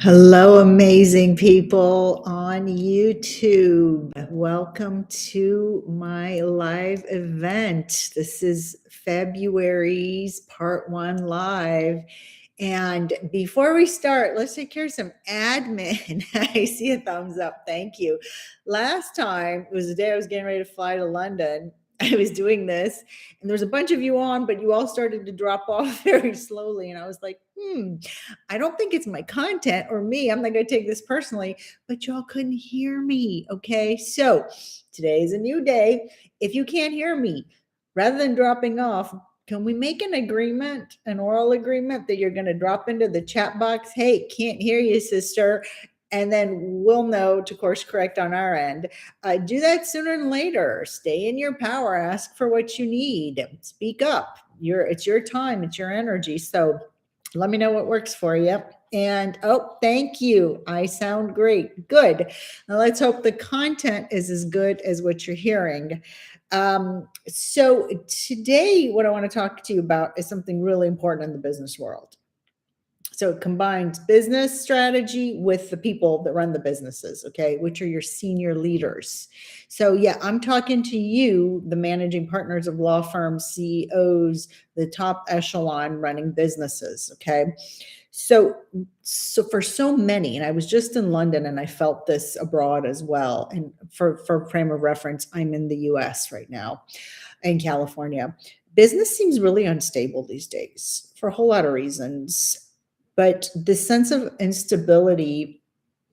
Hello, amazing people on YouTube. Welcome to my live event. This is February's part one live. And before we start, let's take care of some admin. I see a thumbs up. Thank you. Last time, it was the day I was getting ready to fly to London. I was doing this, and there's a bunch of you on, but you all started to drop off very slowly. And I was like, I don't think it's my content or me. I'm not going to take this personally, but y'all couldn't hear me. Okay. So today is a new day. If you can't hear me, rather than dropping off, can we make an agreement, an oral agreement that you're going to drop into the chat box? Hey, can't hear you, sister. And then we'll know to course correct on our end. Do that sooner than later. Stay in your power. Ask for what you need. Speak up. It's your time. It's your energy. So let me know what works for you. And thank you. I sound great. Good. Now let's hope the content is as good as what you're hearing. So today, what I want to talk to you about is something really important in the business world. So it combines business strategy with the people that run the businesses, okay, which are your senior leaders. So yeah, I'm talking to you, the managing partners of law firms, CEOs, the top echelon running businesses, okay? So for so many, and I was just in London and I felt this abroad as well. And for frame of reference, I'm in the US right now, in California. Business seems really unstable these days for a whole lot of reasons. But the sense of instability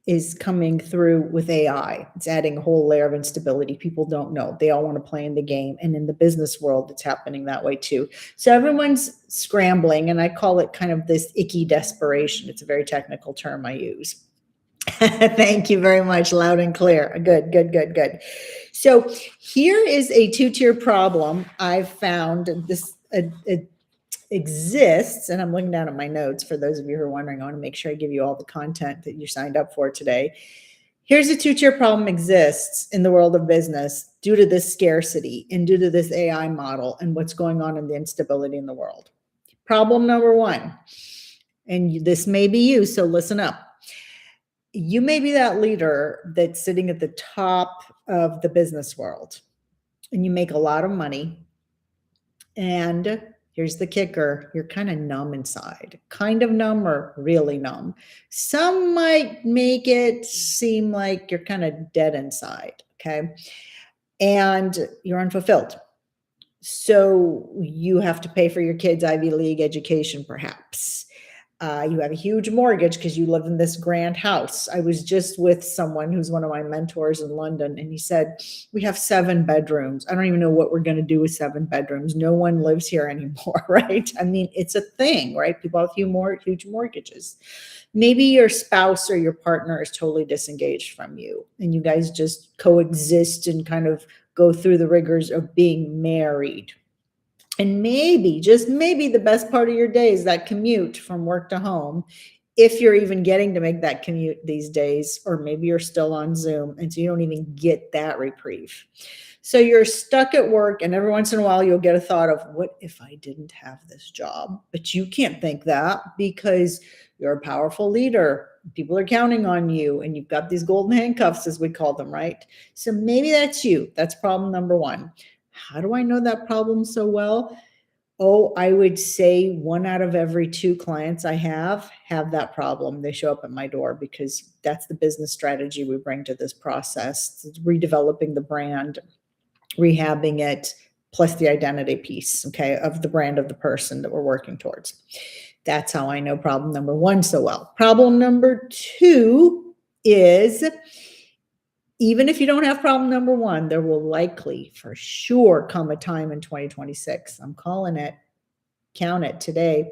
is coming through with AI. It's adding a whole layer of instability. People don't know. They all want to play in the game. And in the business world, it's happening that way too. So everyone's scrambling, and I call it kind of this icky desperation. It's a very technical term I use. Thank you very much. Loud and clear. Good. So here is a two-tier problem I've found. This exists, and I'm looking down at my notes for those of you who are wondering. I want to make sure I give you all the content that you signed up for today. Here's a two-tier problem exists in the world of business due to this scarcity and due to this AI model and what's going on in the instability in the world. Problem number one, and this may be you, so listen up. You may be that leader that's sitting at the top of the business world, and you make a lot of money, and here's the kicker. You're kind of numb inside, kind of numb or really numb. Some might make it seem like you're kind of dead inside, okay? And you're unfulfilled. So you have to pay for your kids' Ivy League education, perhaps. You have a huge mortgage because you live in this grand house. I was just with someone who's one of my mentors in London, and he said, we have 7 bedrooms. I don't even know what we're going to do with 7 bedrooms. No one lives here anymore, right? I mean, it's a thing, right? People have huge mortgages. Maybe your spouse or your partner is totally disengaged from you, and you guys just coexist and kind of go through the rigors of being married. And maybe, just maybe, the best part of your day is that commute from work to home, if you're even getting to make that commute these days, or maybe you're still on Zoom, and so you don't even get that reprieve. So you're stuck at work, and every once in a while you'll get a thought of, what if I didn't have this job? But you can't think that because you're a powerful leader. People are counting on you, and you've got these golden handcuffs, as we call them, right? So maybe that's you. That's problem number one. How do I know that problem so well? I would say 1 out of every 2 clients I have that problem. They show up at my door because that's the business strategy we bring to this process. It's redeveloping the brand, rehabbing it, plus the identity piece, okay, of the brand of the person that we're working towards. That's how I know problem number 1 so well. Problem number 2 is, even if you don't have problem number 1, there will likely, for sure, come a time in 2026. I'm calling it, count it today,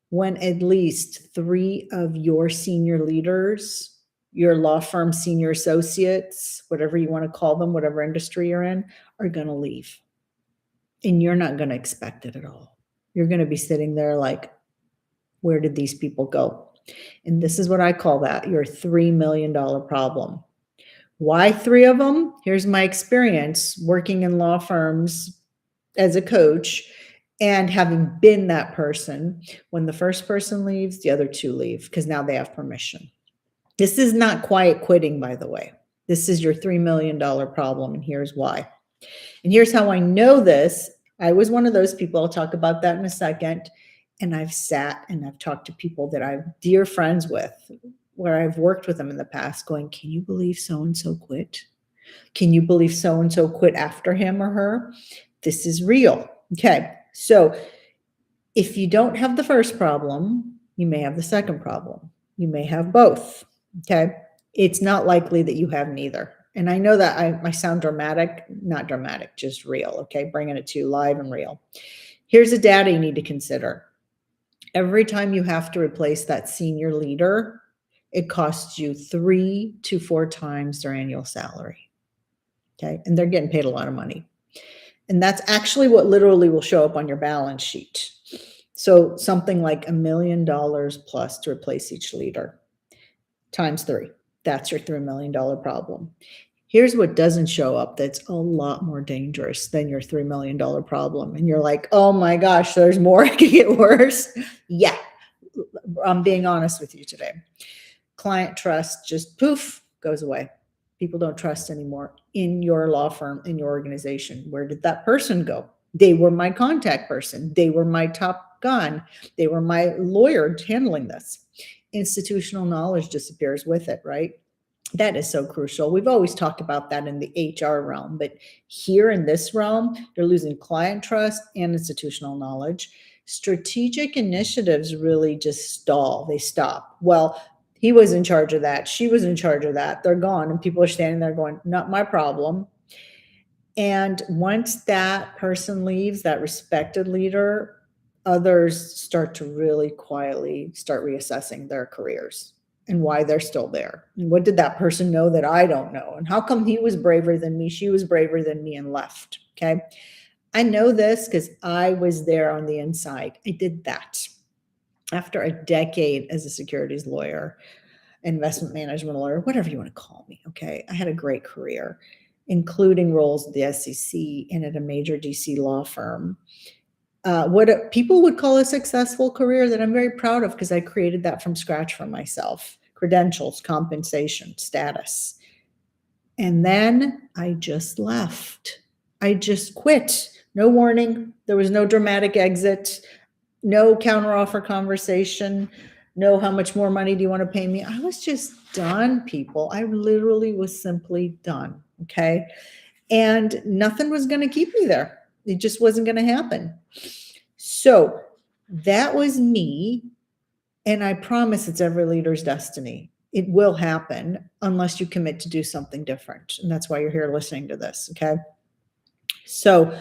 when at least 3 of your senior leaders, your law firm senior associates, whatever you want to call them, whatever industry you're in, are going to leave. And you're not going to expect it at all. You're going to be sitting there like, where did these people go? And this is what I call that, your $3 million problem. Why 3 of them? Here's my experience working in law firms as a coach And having been that person, when the first person leaves, the other two leave because now they have permission. This is not quiet quitting, by the way. This is your $3 million problem, and here's why. And here's how I know this. I was one of those people. I'll talk about that in a second. And I've sat and I've talked to people that I'm dear friends with, where I've worked with them in the past, going, can you believe so-and-so quit? Can you believe so-and-so quit after him or her? This is real. Okay. So if you don't have the first problem, you may have the second problem. You may have both. Okay. It's not likely that you have neither. And I know that I sound dramatic, not dramatic, just real. Okay. Bringing it to you live and real. Here's the data you need to consider. Every time you have to replace that senior leader, it costs you 3 to 4 times their annual salary. Okay. And they're getting paid a lot of money. And that's actually what literally will show up on your balance sheet. So something like $1 million plus to replace each leader times 3. That's your $3 million problem. Here's what doesn't show up that's a lot more dangerous than your $3 million problem. And you're like, oh my gosh, there's more. It could get worse. Yeah, I'm being honest with you today. Client trust just poof, goes away. People don't trust anymore in your law firm, in your organization. Where did that person go? They were my contact person. They were my top gun. They were my lawyer handling this. Institutional knowledge disappears with it, right? That is so crucial. We've always talked about that in the HR realm, but here in this realm, you're losing client trust and institutional knowledge. Strategic initiatives really just stall. They stop. Well, he was in charge of that. She was in charge of that. They're gone. And people are standing there going, not my problem. And once that person leaves, that respected leader, others start to really quietly start reassessing their careers and why they're still there. And what did that person know that I don't know? And how come he was braver than me? She was braver than me and left. Okay. I know this because I was there on the inside. I did that. After a decade as a securities lawyer, investment management lawyer, whatever you want to call me. Okay. I had a great career, including roles at the SEC and at a major DC law firm. What people would call a successful career that I'm very proud of because I created that from scratch for myself. Credentials, compensation, status. And then I just left. I just quit. No warning. There was no dramatic exit. No counteroffer conversation. No, how much more money do you want to pay me? I was just done, people. I literally was simply done. Okay. And nothing was going to keep me there. It just wasn't going to happen. So that was me. And I promise it's every leader's destiny. It will happen unless you commit to do something different. And that's why you're here listening to this. Okay. So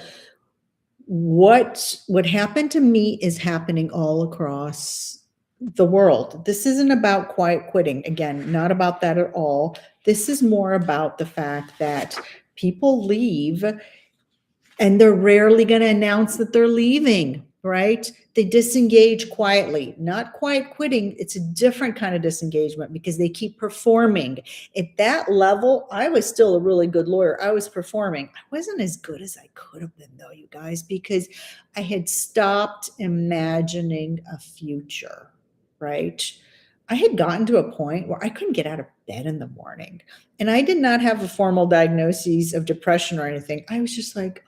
what happened to me is happening all across the world. This isn't about quiet quitting. Again, not about that at all. This is more about the fact that people leave and they're rarely going to announce that they're leaving, right? They disengage quietly, not quiet quitting. It's a different kind of disengagement because they keep performing. At that level, I was still a really good lawyer. I was performing. I wasn't as good as I could have been, though, you guys, because I had stopped imagining a future, right? I had gotten to a point where I couldn't get out of bed in the morning. And I did not have a formal diagnosis of depression or anything. I was just like,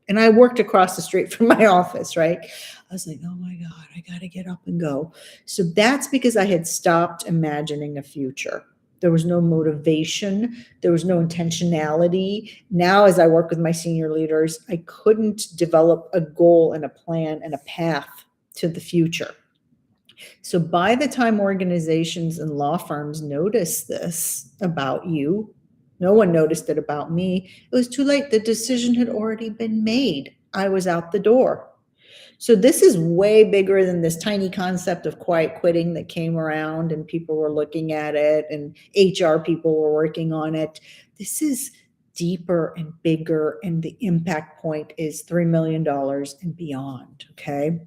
and I worked across the street from my office, right? I was like, oh my God, I got to get up and go. So that's because I had stopped imagining a future. There was no motivation. There was no intentionality. Now, as I work with my senior leaders, I couldn't develop a goal and a plan and a path to the future. So by the time organizations and law firms notice this about you, no one noticed it about me. It was too late. The decision had already been made. I was out the door. So this is way bigger than this tiny concept of quiet quitting that came around and people were looking at it and HR people were working on it. This is deeper and bigger, and the impact point is $3 million and beyond, okay?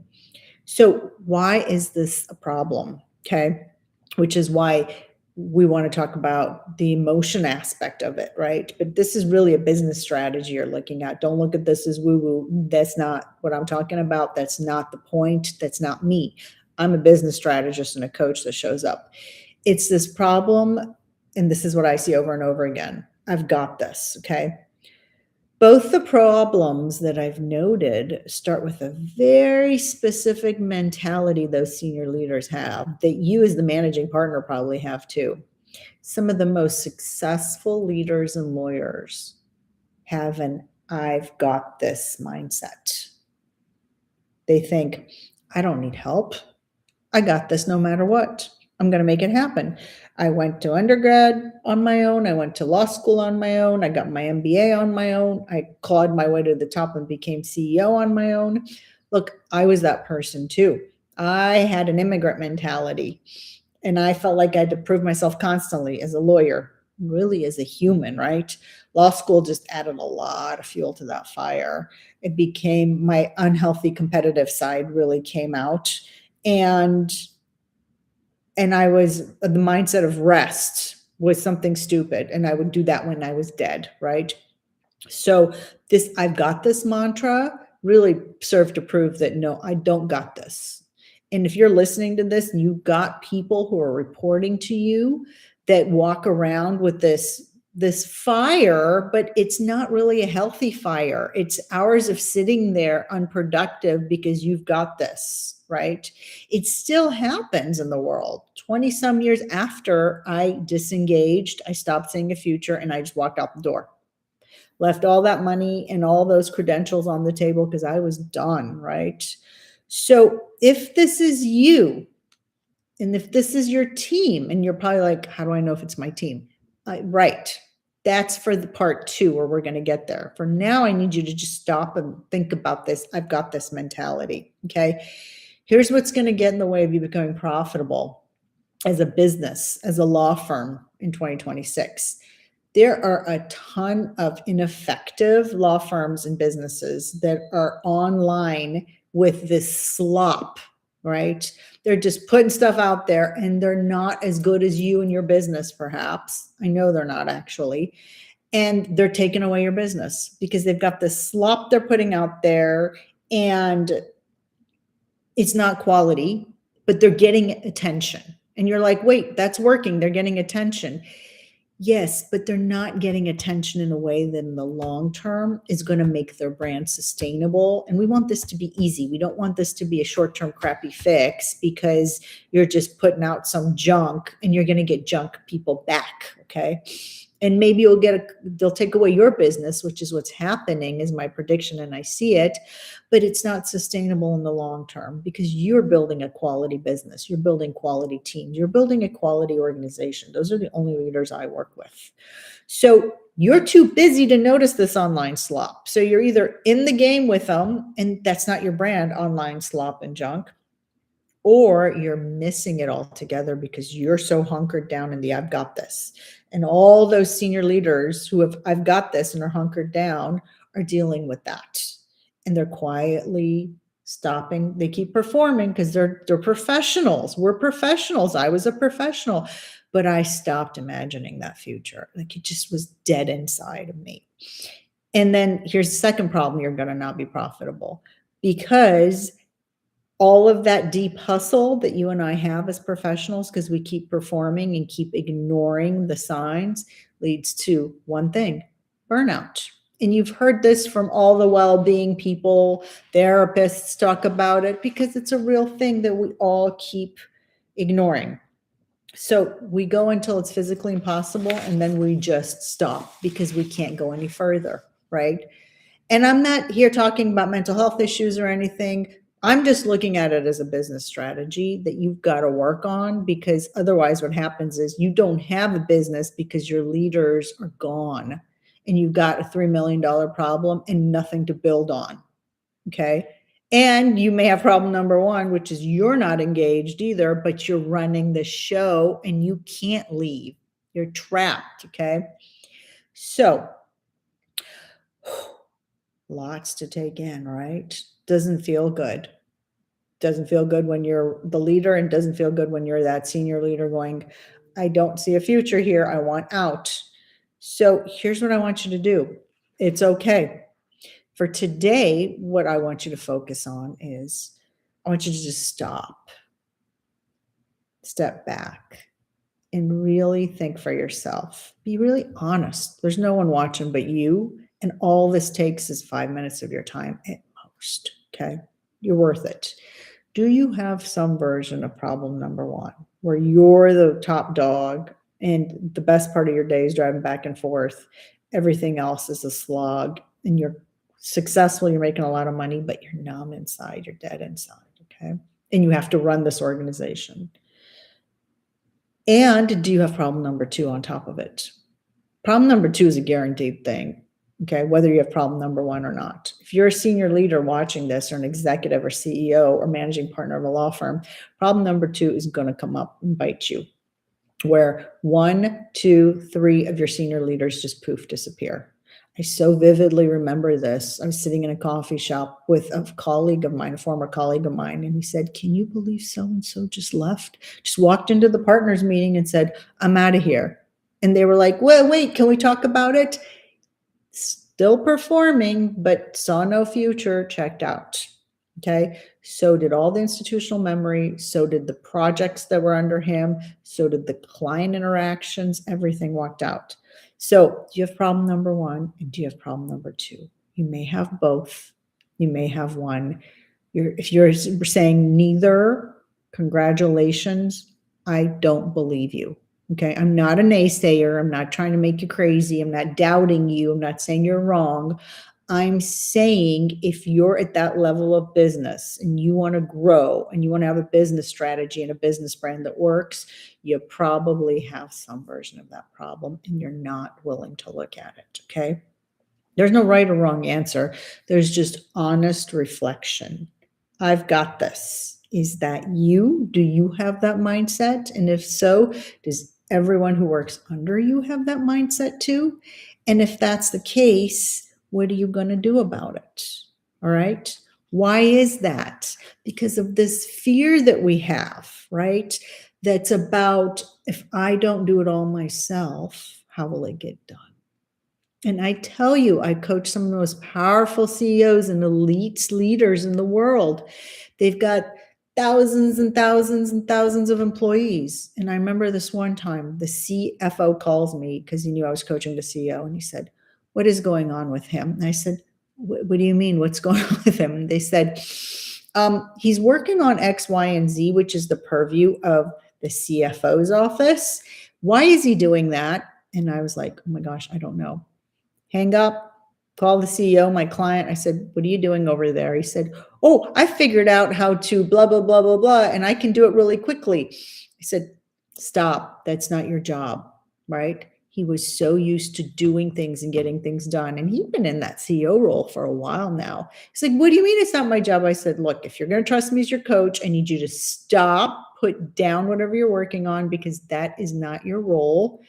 So why is this a problem, okay? Which is why we want to talk about the emotion aspect of it, right? But this is really a business strategy you're looking at. Don't look at this as woo woo. That's not what I'm talking about. That's not the point. That's not me. I'm a business strategist and a coach that shows up. It's this problem, and this is what I see over and over again. I've got this, okay? Both the problems that I've noted start with a very specific mentality those senior leaders have that you as the managing partner probably have too. Some of the most successful leaders and lawyers have an I've got this mindset. They think, I don't need help. I got this no matter what. I'm going to make it happen. I went to undergrad on my own. I went to law school on my own. I got my MBA on my own. I clawed my way to the top and became CEO on my own. Look, I was that person too. I had an immigrant mentality and I felt like I had to prove myself constantly as a lawyer, really as a human, right? Law school just added a lot of fuel to that fire. It became my unhealthy competitive side really came out. And I was the mindset of rest was something stupid. And I would do that when I was dead, right? So this I've got this mantra really served to prove that no, I don't got this. And if you're listening to this and you've got people who are reporting to you that walk around with this fire, but it's not really a healthy fire. It's hours of sitting there unproductive because you've got this, right? It still happens in the world. 20 some years after I disengaged, I stopped seeing a future and I just walked out the door. Left all that money and all those credentials on the table because I was done, right? So if this is you, and if this is your team, and you're probably like, how do I know if it's my team? Right. That's for the part 2 where we're going to get there. For now, I need you to just stop and think about this. I've got this mentality. Okay. Here's what's going to get in the way of you becoming profitable as a business, as a law firm in 2026. There are a ton of ineffective law firms and businesses that are online with this slop, right? They're just putting stuff out there and they're not as good as you and your business, perhaps. I know they're not actually. And they're taking away your business because they've got this slop they're putting out there and it's not quality, but they're getting attention. And you're like, wait, that's working. They're getting attention. Yes, but they're not getting attention in a way that in the long term is going to make their brand sustainable. And we want this to be easy. We don't want this to be a short-term crappy fix because you're just putting out some junk and you're going to get junk people back, okay? And maybe they'll take away your business, which is what's happening is my prediction and I see it, but it's not sustainable in the long term because you're building a quality business. You're building quality teams. You're building a quality organization. Those are the only leaders I work with. So you're too busy to notice this online slop. So you're either in the game with them and that's not your brand, online slop and junk, or you're missing it altogether because you're so hunkered down in the I've got this. And all those senior leaders who have I've got this and are hunkered down are dealing with that. And they're quietly stopping. They keep performing because they're professionals. We're professionals. I was a professional, but I stopped imagining that future. Like it just was dead inside of me. And then here's the second problem: you're going to not be profitable because all of that deep hustle that you and I have as professionals, because we keep performing and keep ignoring the signs, leads to one thing: burnout. And you've heard this from all the well-being people, therapists talk about it because it's a real thing that we all keep ignoring. So we go until it's physically impossible and then we just stop because we can't go any further, right? And I'm not here talking about mental health issues or anything. I'm just looking at it as a business strategy that you've got to work on because otherwise what happens is you don't have a business because your leaders are gone and you've got a $3 million problem and nothing to build on. Okay. And you may have problem number 1, which is you're not engaged either, but you're running the show and you can't leave. You're trapped. Okay. So lots to take in, right? Doesn't feel good. Doesn't feel good when you're the leader and doesn't feel good when you're that senior leader going, I don't see a future here. I want out. So here's what I want you to do. It's okay. For today, what I want you to focus on is I want you to just stop, step back, and really think for yourself. Be really honest. There's no one watching but you. And all this takes is 5 minutes of your time at most. Okay. You're worth it. Do you have some version of problem number one where you're the top dog and the best part of your day is driving back and forth? Everything else is a slog and you're successful, you're making a lot of money, but you're numb inside, you're dead inside. Okay. And you have to run this organization. And do you have problem number two on top of it? Problem number two is a guaranteed thing. Okay, whether you have problem number one or not. If you're a senior leader watching this, or an executive or CEO or managing partner of a law firm, problem number two is going to come up and bite you, where 1, 2, 3 of your senior leaders just poof, disappear. I so vividly remember this. I was sitting in a coffee shop with a colleague of mine, a former colleague of mine, and he said, "Can you believe so-and-so just left? Just walked into the partners meeting and said, 'I'm out of here.'" And they were like, "Well, wait, can we talk about it?" Still performing, but saw no future, checked out. Okay. So did all the institutional memory. So did the projects that were under him. So did the client interactions. Everything walked out. So do you have problem number one? And do you have problem number two? You may have both. You may have one. If you're saying neither, congratulations. I don't believe you. Okay, I'm not a naysayer. I'm not trying to make you crazy. I'm not doubting you. I'm not saying you're wrong. I'm saying if you're at that level of business and you want to grow and you want to have a business strategy and a business brand that works, you probably have some version of that problem and you're not willing to look at it. Okay, there's no right or wrong answer. There's just honest reflection. I've got this. Is that you? Do you have that mindset? And if so, does everyone who works under you have that mindset too? And if that's the case, what are you going to do about it? All right. Why is that? Because of this fear that we have, right? That's about, if I don't do it all myself, how will it get done? And I tell you, I coach some of the most powerful CEOs and elite leaders in the world. They've got thousands and thousands and thousands of employees. And I remember this one time, the CFO calls me because he knew I was coaching the CEO. And he said, "What is going on with him?" And I said, what do you mean? What's going on with him? And they said, he's working on X, Y, and Z, which is the purview of the CFO's office. Why is he doing that? And I was like, oh my gosh, I don't know. Hang up, call the CEO, my client. I said, "What are you doing over there?" He said, "Oh, I figured out how to blah, blah, blah, blah, blah, and I can do it really quickly." I said, "Stop. That's not your job," right? He was so used to doing things and getting things done. And he'd been in that CEO role for a while now. He's like, "What do you mean it's not my job?" I said, "Look, if you're going to trust me as your coach, I need you to stop, put down whatever you're working on, because that is not your role.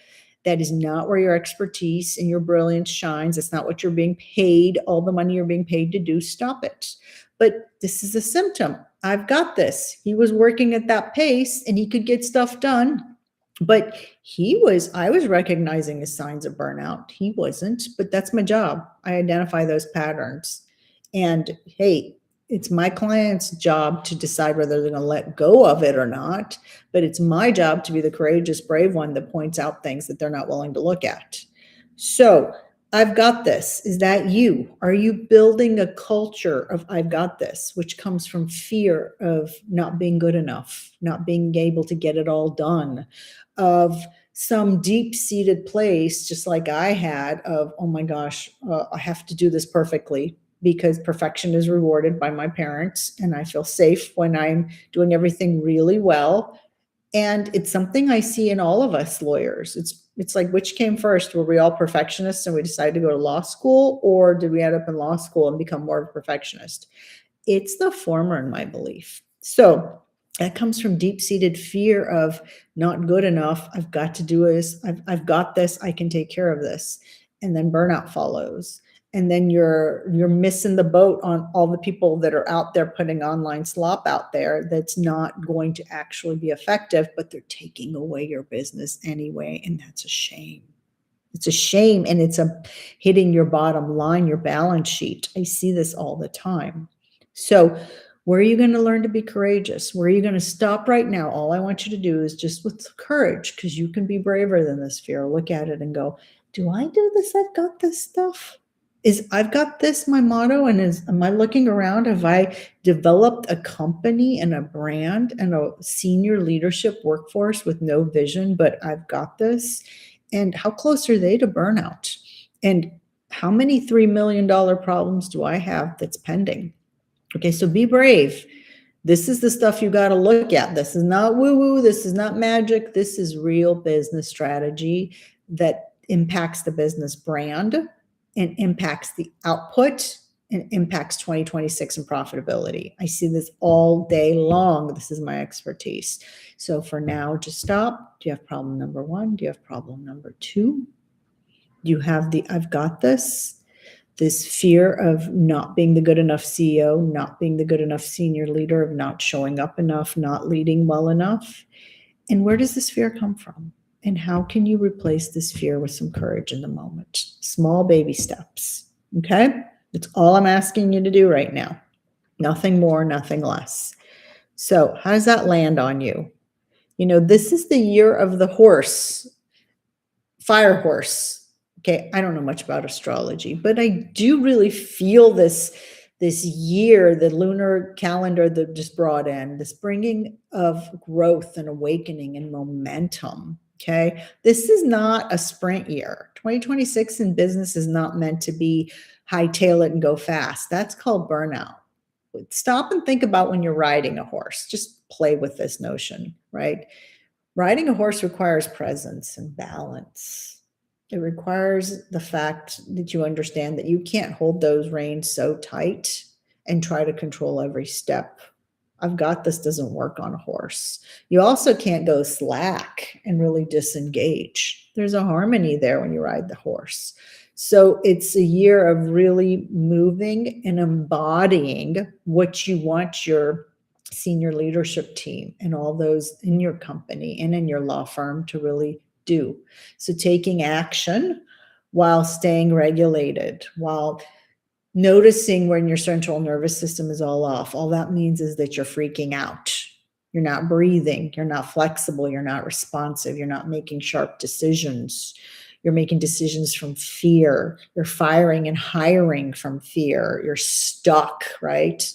That is not where your expertise and your brilliance shines. That's not what you're being paid, all the money you're being paid to do. Stop it." But this is a symptom. I've got this. He was working at that pace and he could get stuff done. But I was recognizing his signs of burnout. He wasn't, but that's my job. I identify those patterns. And hey, it's my client's job to decide whether they're going to let go of it or not. But it's my job to be the courageous, brave one that points out things that they're not willing to look at. So I've got this. Is that you? Are you building a culture of I've got this, which comes from fear of not being good enough, not being able to get it all done, of some deep-seated place, just like I had, of, oh my gosh, I have to do this perfectly, because perfection is rewarded by my parents, and I feel safe when I'm doing everything really well. And it's something I see in all of us lawyers. It's like, which came first? Were we all perfectionists and we decided to go to law school, or did we end up in law school and become more of a perfectionist? It's the former, in my belief. So that comes from deep-seated fear of not good enough. I've got to do this. I've got this. I can take care of this. And then burnout follows. And then you're missing the boat on all the people that are out there putting online slop out there that's not going to actually be effective, but they're taking away your business anyway. And that's a shame. It's a shame. And it's hitting your bottom line, your balance sheet. I see this all the time. So where are you going to learn to be courageous? Where are you going to stop right now? All I want you to do is just with courage, because you can be braver than this fear. Look at it and go, do I do this? I've got this stuff. Is I've got this my motto? And am I looking around? Have I developed a company and a brand and a senior leadership workforce with no vision, but I've got this? And how close are they to burnout? And how many $3 million problems do I have that's pending? Okay, so be brave. This is the stuff you got to look at. This is not woo-woo. This is not magic. This is real business strategy that impacts the business brand and impacts the output and impacts 2026 and profitability. I see this all day long. This is my expertise. So for now, just stop. Do you have problem number one? Do you have problem number two? Do you have I've got this fear of not being the good enough CEO, not being the good enough senior leader, of not showing up enough, not leading well enough? And where does this fear come from? And how can you replace this fear with some courage in the moment? Small baby steps. Okay? That's all I'm asking you to do right now. Nothing more, nothing less. So how does that land on you? This is the year of the horse, fire horse. Okay, I don't know much about astrology, but I do really feel this year, the lunar calendar that just brought in, this bringing of growth and awakening and momentum. Okay, this is not a sprint year. 2026 in business is not meant to be hightail it and go fast. That's called burnout. Stop and think about when you're riding a horse. Just play with this notion, right? Riding a horse requires presence and balance. It requires the fact that you understand that you can't hold those reins so tight and try to control every step. I've got this doesn't work on a horse. You also can't go slack and really disengage. There's a harmony there when you ride the horse. So it's a year of really moving and embodying what you want your senior leadership team and all those in your company and in your law firm to really do. So taking action while staying regulated, while noticing when your central nervous system is all off. All that means is that you're freaking out. You're not breathing. You're not flexible. You're not responsive. You're not making sharp decisions. You're making decisions from fear. You're firing and hiring from fear. You're stuck, right?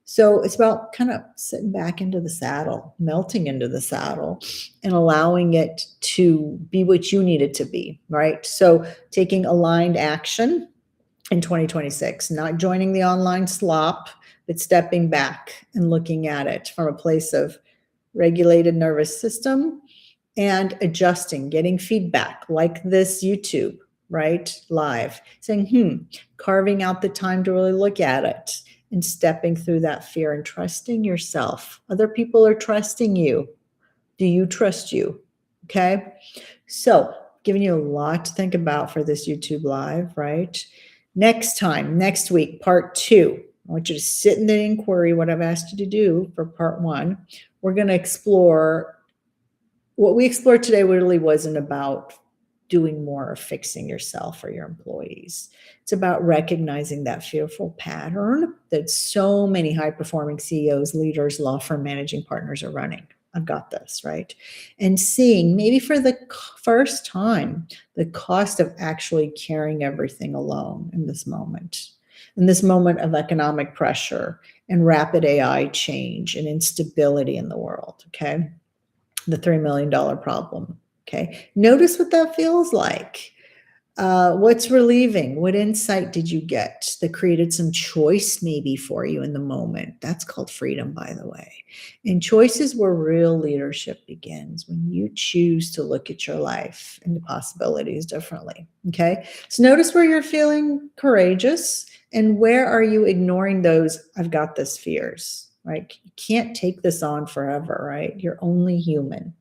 So it's about kind of sitting back into the saddle, melting into the saddle, and allowing it to be what you need it to be, right? So taking aligned action in 2026, not joining the online slop, but stepping back and looking at it from a place of regulated nervous system and adjusting, getting feedback like this YouTube, right? Live, saying, carving out the time to really look at it and stepping through that fear and trusting yourself. Other people are trusting you. Do you trust you? Okay. So giving you a lot to think about for this YouTube Live, right? Next week, part 2. I want you to sit in the inquiry, what I've asked you to do for part 1. We're going to explore what we explored today. Really wasn't about doing more or fixing yourself or your employees. It's about recognizing that fearful pattern that so many high-performing CEOs, leaders, law firm managing partners are running. I've got this, right? And seeing maybe for the first time, the cost of actually carrying everything alone in this moment of economic pressure and rapid AI change and instability in the world, okay? The $3 million problem, okay? Notice what that feels like. What's relieving? What insight did you get that created some choice maybe for you in the moment? That's called freedom, by the way. And choice is where real leadership begins, when you choose to look at your life and the possibilities differently, okay? So notice where you're feeling courageous and where are you ignoring those I've got this fears, right? You can't take this on forever, right? You're only human.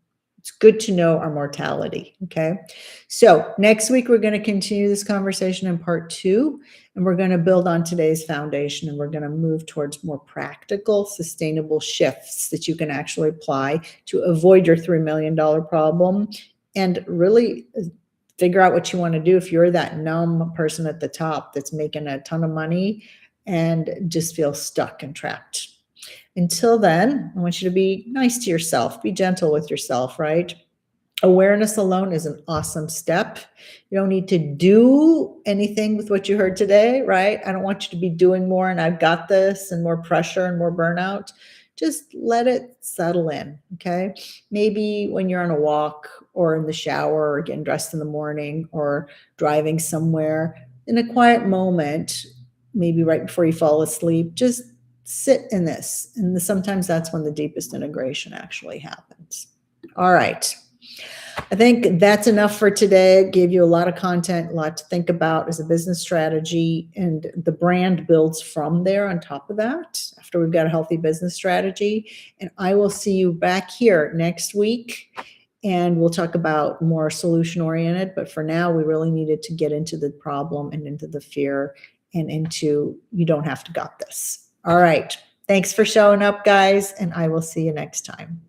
It's good to know our mortality. Okay. So next week, we're going to continue this conversation in part 2, and we're going to build on today's foundation, and we're going to move towards more practical, sustainable shifts that you can actually apply to avoid your $3 million problem and really figure out what you want to do if you're that numb person at the top that's making a ton of money and just feels stuck and trapped. Until then, I want you to be nice to yourself, be gentle with yourself, right? Awareness alone is an awesome step. You don't need to do anything with what you heard today, right? I don't want you to be doing more and I've got this and more pressure and more burnout. Just let it settle in, okay? Maybe when you're on a walk or in the shower or getting dressed in the morning or driving somewhere in a quiet moment, maybe right before you fall asleep, just sit in this. And sometimes that's when the deepest integration actually happens. All right. I think that's enough for today. Gave you a lot of content, a lot to think about as a business strategy, and the brand builds from there on top of that after we've got a healthy business strategy. And I will see you back here next week, and we'll talk about more solution oriented. But for now, we really needed to get into the problem and into the fear and into you don't have to got this. All right. Thanks for showing up, guys, and I will see you next time.